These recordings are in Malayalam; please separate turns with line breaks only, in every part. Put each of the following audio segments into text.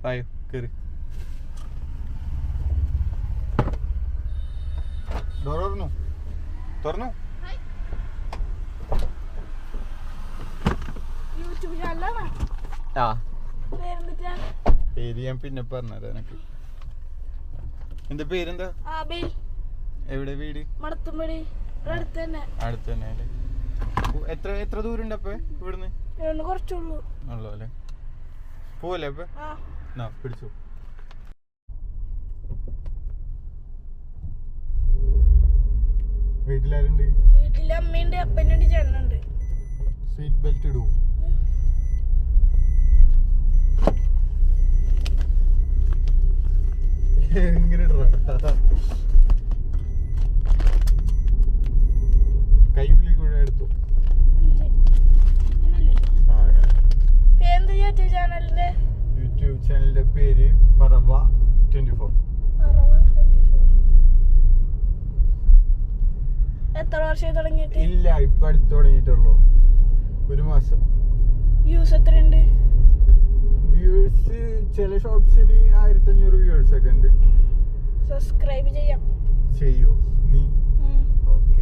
പായോ കയറി. ഡോർ തുറന്നു തുറന്നു. ആ പേര് ഞാൻ പിന്നെ പറഞ്ഞത് എനക്ക്. എന്റെ പേരെന്താ? എവിടെ വീട്? അടുത്ത് തന്നെ അല്ലേ? എത്ര ദൂരം ഉണ്ട് അപ്പൊ ഇവിടുന്ന്?
കുറച്ചുള്ളൂ
അല്ലേ? പോവല്ലേ അപ്പൊ? പിടിച്ചു. വീട്ടിലാരുണ്ട്?
വീട്ടില് അമ്മയുണ്ട്, അപ്പനുണ്ട്, ചേട്ടനുണ്ട്.
സീറ്റ് ബെൽറ്റ് ഇടൂ. എങ്ങനെ കൈയുള്ളിൽ കൂടെ എടുത്തു. യൂട്യൂബ് ചാനലിന്റെ പേര് പറവ 24.
എത്ര വർഷം തുടങ്ങിയിട്ട്?
ഇല്ല, ഇപ്പൊ അടുത്ത് തുടങ്ങിയിട്ടുള്ളൂ. 1 മാസം.
വ്യൂസ് എത്രയുണ്ട്?
വ്യൂസ് ചില ഷോർട്സിന് 1500 വ്യൂസ് ഒക്കെ ഉണ്ട്.
സബ്സ്ക്രൈബ്
ചെയ്യൂ നീ? ഓക്കെ.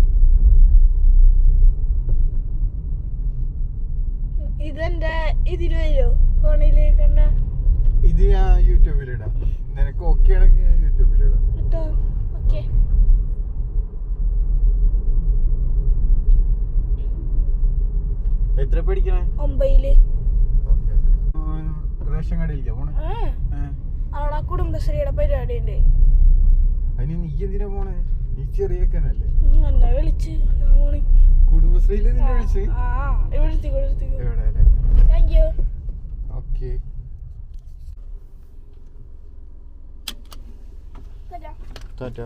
ഇതെന്റെ ഇതില് വരുമോ ഫോണില് കണ്ട?
ഇത് ഞാൻ യൂട്യൂബിലിടാം. നിനക്ക് ഓക്കെ ആണെങ്കിൽ ഞാൻ യൂട്യൂബിലിടാം
കേട്ടോ. ഓക്കെ.
എത്ര പഠിക്കണേ?
9.
റേഷൻ കടയിലേക്കാ പോണേ?
അവിടെ കുടുംബശ്രീയുടെ പരിപാടി ഉണ്ട്.
അതിന് നീ എന്തിനാ പോണേ? നീ ചെറിയക്കനല്ലേ?
എന്നെ വിളിച്ച്
കുടുംബശ്രീയില് നിന്നെ വിളിച്ച്?
എവിടെ? Thank you.
ഓക്കെ. ടാറ്റാ.